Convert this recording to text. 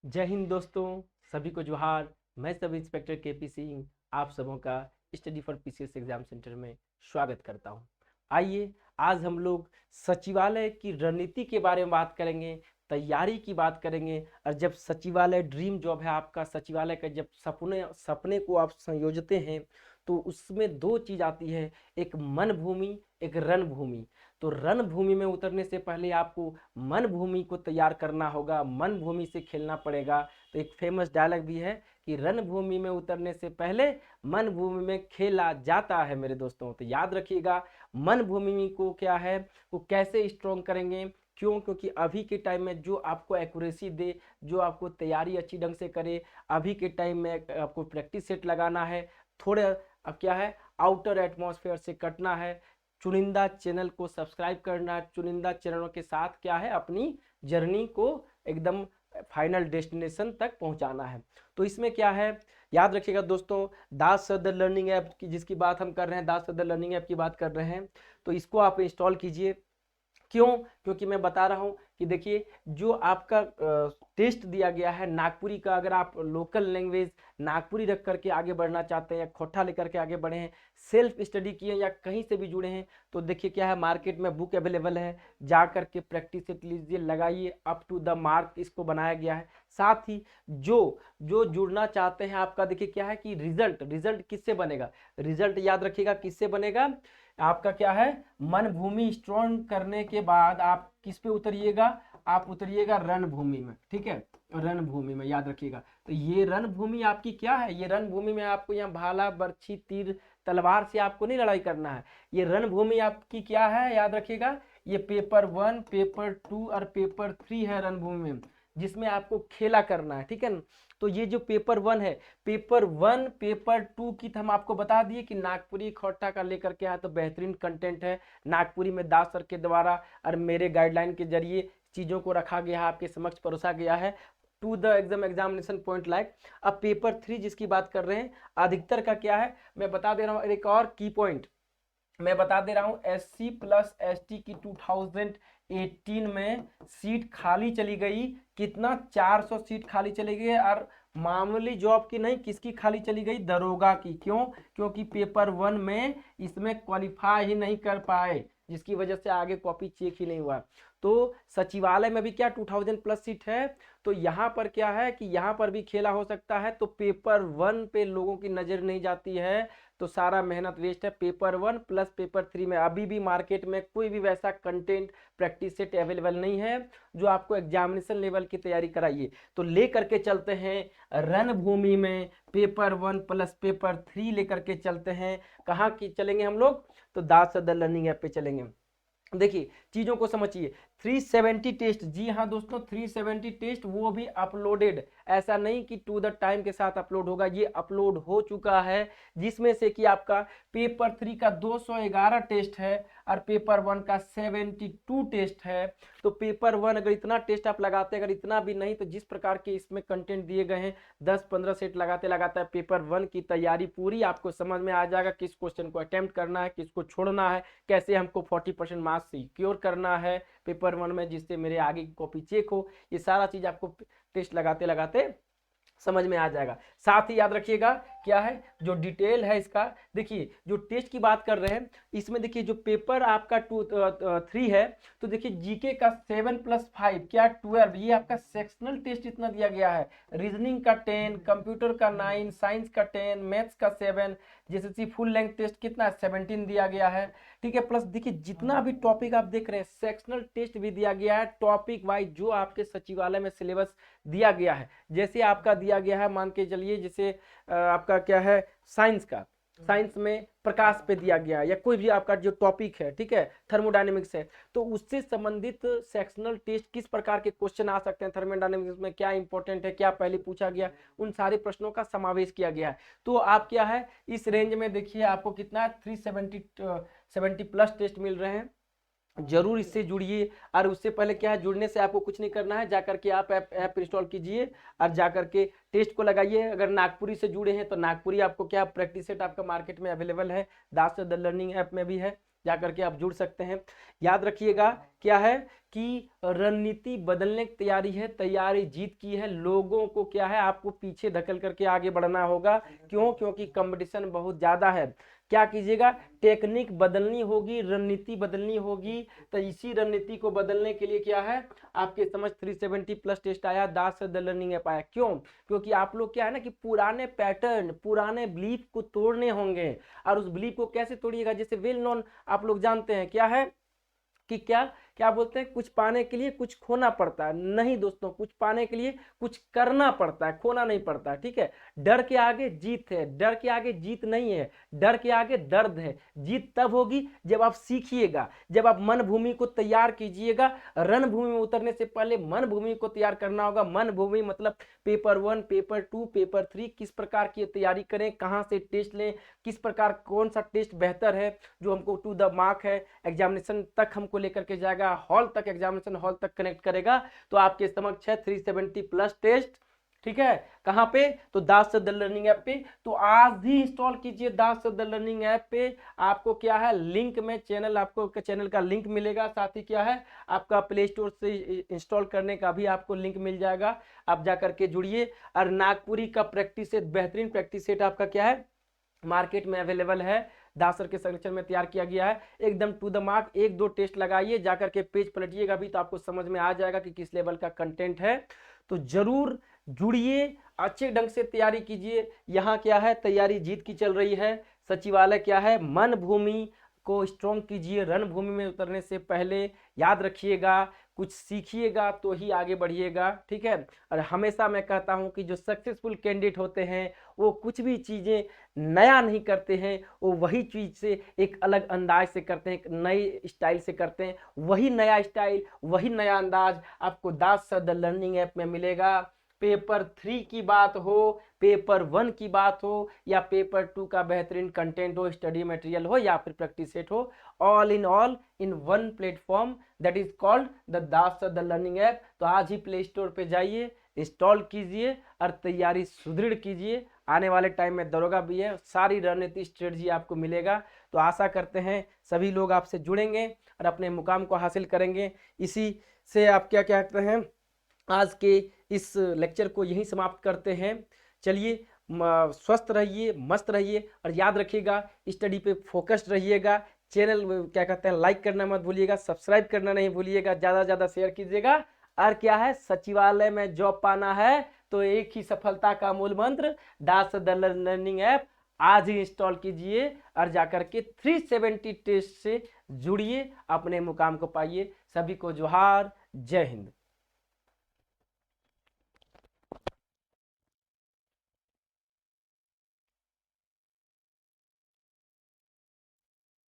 जय हिंद दोस्तों, सभी को जोहार। मैं सब इंस्पेक्टर केपी सिंह आप सबों का study for PCS exam centre में स्वागत करता हूं। आइए आज हम लोग सचिवालय की रणनीति के बारे में बात करेंगे, तैयारी की बात करेंगे। और जब सचिवालय ड्रीम जॉब है आपका, सचिवालय का जब सपने सपने को आप संयोजते हैं तो उसमें दो चीज आती है, एक मन भूमि, एक रणभूमि। तो रणभूमि में उतरने से पहले आपको मन भूमि को तैयार करना होगा, मन भूमि से खेलना पड़ेगा। तो एक फेमस डायलॉग भी है कि रणभूमि में उतरने से पहले मन भूमि में खेला जाता है मेरे दोस्तों। तो याद रखिएगा, मन भूमि को क्या है, वो कैसे स्ट्रॉन्ग करेंगे। क्यों? क्योंकि अभी के टाइम में जो आपको एक्यूरेसी दे, जो आपको तैयारी अच्छी ढंग से करे, अभी के टाइम में आपको प्रैक्टिस सेट लगाना है। थोड़े अब क्या है, आउटर एटमॉस्फेयर से कटना है, चुनिंदा चैनल को सब्सक्राइब करना, चुनिंदा चैनलों के साथ क्या है, अपनी जर्नी को एकदम फाइनल डेस्टिनेशन तक पहुंचाना है। तो इसमें क्या है, याद रखिएगा दोस्तों, दास सदर लर्निंग ऐप की जिसकी बात हम कर रहे हैं, दास सदर लर्निंग ऐप की बात कर रहे हैं, तो इसको आप इंस्टॉल कीजिए। क्यों? क्योंकि मैं बता रहा हूं कि देखिए, जो आपका टेस्ट दिया गया है नागपुरी का, अगर आप लोकल लैंग्वेज नागपुरी रख करके आगे बढ़ना चाहते हैं या खोटा लेकर के आगे बढ़े हैं, सेल्फ स्टडी किए या कहीं से भी जुड़े हैं, तो देखिए क्या है, मार्केट में बुक अवेलेबल है, जा करके प्रैक्टिस लीजिए, लगाइए, अप टू द मार्क इसको बनाया गया है। साथ ही जो जो जुड़ना चाहते हैं आपका, देखिए क्या है कि रिजल्ट रिजल्ट किससे बनेगा, रिजल्ट याद रखिएगा किससे बनेगा, आपका क्या है, मन भूमि स्ट्रॉन्ग करने के बाद आप किस पे उतरिएगा, आप उतरिएगा रणभूमि में। ठीक है, रणभूमि में याद रखिएगा। तो ये रणभूमि आपकी क्या है, ये रणभूमि में आपको यहाँ भाला बर्छी तीर तलवार से आपको नहीं लड़ाई करना है। ये रणभूमि आपकी क्या है, याद रखिएगा, ये पेपर 1, पेपर 2 और पेपर 3 है रणभूमि में, जिसमें आपको खेला करना है। ठीक है ना? तो ये जो पेपर 1 है, पेपर 1 पेपर 2 की हम आपको बता दिए कि नागपुरी खोटा का लेकर के आया, तो बेहतरीन कंटेंट है नागपुरी में, दास सर के द्वारा और मेरे गाइडलाइन के जरिए चीज़ों को रखा गया है, आपके समक्ष परोसा गया है to the examination point like. अब पेपर 3 जिसकी बात कर रहे हैं, अधिकतर का क्या है, मैं बता दे रहा हूँ एक और की पॉइंट मैं बता दे रहा हूँ, SC प्लस ST की 2018 में सीट खाली चली गई, कितना, 400 सीट खाली चली गई। और मामूली जॉब की नहीं, किसकी खाली चली गई, दरोगा की। क्यों? क्योंकि पेपर 1 में इसमें क्वालिफाई ही नहीं कर पाए, जिसकी वजह से आगे कॉपी चेक ही नहीं हुआ। तो सचिवालय में भी क्या 2000 प्लस सीट है, तो यहाँ पर क्या है कि यहाँ पर भी खेला हो सकता है। तो पेपर 1 पे लोगों की नजर नहीं जाती है, तो सारा मेहनत वेस्ट है। पेपर 1 प्लस पेपर 3 में अभी भी मार्केट में कोई भी वैसा कंटेंट प्रैक्टिस सेट अवेलेबल नहीं है जो आपको एग्जामिनेशन लेवल की तैयारी कराइए। तो ले करके चलते हैं रणभूमि में, पेपर 1 प्लस पेपर 3 लेकर के चलते हैं। कहाँ की चलेंगे हम लोग, तो दास सदर लर्निंग ऐप पे चलेंगे। देखिए चीजों को समझिए, 370 टेस्ट, जी हाँ दोस्तों, 370 टेस्ट, वो भी अपलोडेड, ऐसा नहीं कि टू द टाइम के साथ अपलोड होगा, ये अपलोड हो चुका है। जिसमें से कि आपका पेपर 3 का 211 टेस्ट है और पेपर 1 का 72 टेस्ट है। तो पेपर 1 अगर इतना टेस्ट आप लगाते हैं, अगर इतना भी नहीं, तो जिस प्रकार के इसमें कंटेंट दिए गए हैं, 10-15 सेट लगाते लगाता है, पेपर 1 की तैयारी पूरी आपको समझ में आ जाएगा, किस क्वेश्चन को अटेम्प्ट करना है, किसको छोड़ना है, कैसे हमको 40% मार्क्स सिक्योर करना है पेपर 1 में, जिससे मेरे आगे की कॉपी चेक हो। ये सारा चीज आपको टेस्ट लगाते लगाते समझ में आ जाएगा। साथ ही याद रखिएगा क्या है, जो डिटेल है इसका, देखिए जो टेस्ट की बात कर रहे हैं, इसमें देखिए जो पेपर आपका 3 है, तो देखिए जीके का 7+5 क्या 12, ये आपका सेक्शनल टेस्ट इतना दिया गया है। रीजनिंग का 10, कंप्यूटर का 9, साइंस का 10, मैथ्स का 7, जीएसएससी फुल लेंथ टेस्ट कितना 17 दिया गया है। ठीक है, प्लस देखिए जितना भी टॉपिक आप देख रहे हैं, सेक्शनल टेस्ट भी दिया गया है टॉपिक वाइज, जो आपके सचिवालय में सिलेबस दिया गया है। जैसे आपका दिया गया है, मान के चलिए, जैसे आपका क्या है, साइंस का, साइंस में प्रकाश पे दिया गया है, या कोई भी आपका जो टॉपिक है, ठीक है, थर्मोडायनेमिक्स है, तो उससे संबंधित सेक्शनल टेस्ट किस प्रकार के क्वेश्चन आ सकते हैं, थर्मोडायनेमिक्स में क्या इंपॉर्टेंट है, क्या पहले पूछा गया, उन सारे प्रश्नों का समावेश किया गया है। तो आप क्या है, इस रेंज में देखिए आपको कितना 370 प्लस टेस्ट मिल रहे हैं। जरूर इससे जुड़िए। और उससे पहले क्या है, जुड़ने से आपको कुछ नहीं करना है, जाकर के आप ऐप इंस्टॉल कीजिए और जाकर के टेस्ट को लगाइए। अगर नागपुरी से जुड़े हैं तो नागपुरी आपको क्या प्रैक्टिस सेट आपका मार्केट में अवेलेबल है, दास सदर लर्निंग ऐप में भी है, जाकर के आप जुड़ सकते हैं। याद रखिएगा क्या है कि रणनीति बदलने की तैयारी है, तैयारी जीत की है। लोगों को क्या है, आपको पीछे धकेल करके आगे बढ़ना होगा। क्यों? क्योंकि कंपटीशन बहुत ज्यादा है। क्या कीजिएगा, टेक्निक बदलनी होगी, रणनीति बदलनी होगी। तो इसी रणनीति को बदलने के लिए क्या है, आपके समझ 370 प्लस टेस्ट आया, दास द लर्निंग ऐप आया। क्यों? क्योंकि आप लोग क्या है ना कि पुराने पैटर्न, पुराने बिलीफ को तोड़ने होंगे। और उस बिलीफ को कैसे तोड़िएगा, जैसे वेल नोन आप लोग जानते हैं क्या है कि क्या क्या बोलते हैं, कुछ पाने के लिए कुछ खोना पड़ता है। नहीं दोस्तों, कुछ पाने के लिए कुछ करना पड़ता है, खोना नहीं पड़ता है। ठीक है, डर के आगे जीत है, डर के आगे जीत नहीं है, डर के आगे दर्द है। जीत तब होगी जब आप सीखिएगा, जब आप मन भूमि को तैयार कीजिएगा। रणभूमि में उतरने से पहले मन भूमि को तैयार करना होगा। मन भूमि मतलब पेपर 1, पेपर 2, पेपर 3 किस प्रकार की तैयारी करें, कहाँ से टेस्ट लें, किस प्रकार कौन सा टेस्ट बेहतर है जो हमको टू द मार्क है, एग्जामिनेशन तक हमको लेकर के जाएगा, हॉल तक, एग्जामिनेशन हॉल तक कनेक्ट करेगा। तो आपके समक्ष है 370 प्लस टेस्ट। ठीक है, कहां पे? तो दास द लर्निंग ऐप पे। तो आज ही इंस्टॉल कीजिए दास द लर्निंग ऐप पे। आपको क्या है, लिंक में चैनल, आपको चैनल का लिंक मिलेगा। साथ ही क्या है, आपका प्ले स्टोर से इंस्टॉल करने का भी आपको लिंक मिल जाएगा। आप जाकर के जुड़िए। और नागपुरी का प्रैक्टिस सेट, बेहतरीन प्रैक्टिस सेट आपका क्या है, मार्केट में अवेलेबल है। दासर के संरक्षण में तैयार किया गया है, एकदम टू द मार्क। 1-2 टेस्ट लगाइए, जाकर के पेज पलटिएगा भी तो आपको समझ में आ जाएगा कि किस लेवल का कंटेंट है। तो जरूर जुड़िए, अच्छे ढंग से तैयारी कीजिए। यहाँ क्या है, तैयारी जीत की चल रही है। सचिवालय क्या है, मन भूमि को स्ट्रॉन्ग कीजिए। रणभूमि में उतरने से पहले याद रखिएगा, कुछ सीखिएगा तो ही आगे बढ़िएगा। ठीक है, और हमेशा मैं कहता हूं कि जो सक्सेसफुल कैंडिडेट होते हैं वो कुछ भी चीजें नया नहीं करते हैं, वो वही चीज से एक अलग अंदाज से करते हैं, एक नई स्टाइल से करते हैं। वही नया स्टाइल, वही नया अंदाज आपको दास द लर्निंग ऐप में मिलेगा। पेपर 3 की बात हो, पेपर 1 की बात हो, या पेपर 2 का बेहतरीन कंटेंट हो, स्टडी मटेरियल हो, या फिर प्रैक्टिस सेट हो, all in one platform that is called the Das the learning app. तो आज ही प्ले स्टोर पे जाइए, इंस्टॉल कीजिए और तैयारी सुदृढ़ कीजिए। आने वाले टाइम में दरोगा भी है, सारी रणनीति स्ट्रेटजी आपको मिलेगा। तो आशा करते हैं सभी लोग आपसे जुड़ेंगे और अपने मुकाम को हासिल करेंगे। इसी से आप क्या कहते हैं, आज के इस लेक्चर को यहीं समाप्त करते हैं। चलिए, स्वस्थ रहिए, मस्त रहिए और याद रखिएगा, स्टडी पे फोकस्ड रहिएगा। चैनल क्या कहते हैं, लाइक करना मत भूलिएगा, सब्सक्राइब करना नहीं भूलिएगा, ज़्यादा से ज़्यादा शेयर कीजिएगा। और क्या है, सचिवालय में जॉब पाना है तो एक ही सफलता का मूल मंत्र, दास द लर्निंग ऐप आज ही इंस्टॉल कीजिए और जाकर के 370 टेस्ट से जुड़िए, अपने मुकाम को पाइए। सभी को जोहार, जय हिंद।